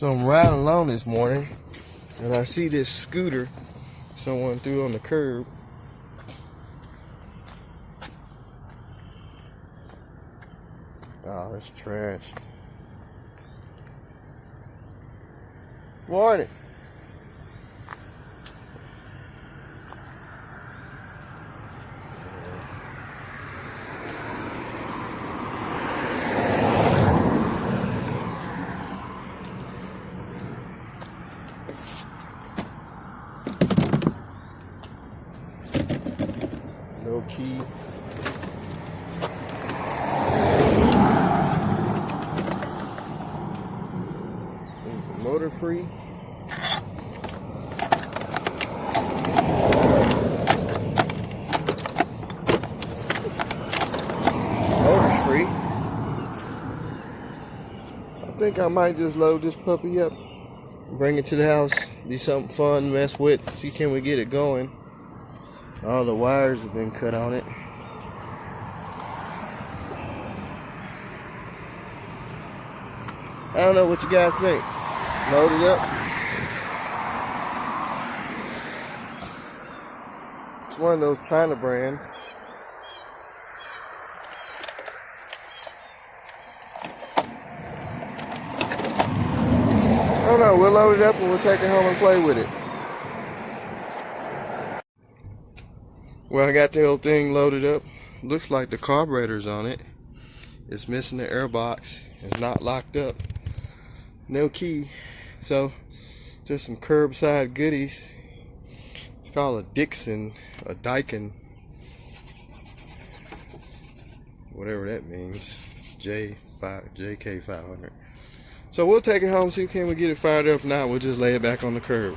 So I'm riding along this morning and I see this scooter someone threw on the curb. Oh, it's trashed. Morning. No key. Motor free. Motor's free. I think I might just load this puppy up, bring it to the house, be something fun, mess with, see can we get it going. All the wires have been cut on it. I don't know what you guys think. Load it up. It's one of those China brands. I don't know, we'll load it up and we'll take it home and play with it. Well, I got the whole thing loaded up. Looks like the carburetor's on it. It's missing the air box. It's not locked up. No key. So, just some curbside goodies. It's called a Dixon, a Daikin, whatever that means. JK500. So we'll take it home, see can we get it fired up. Now we'll just lay it back on the curb.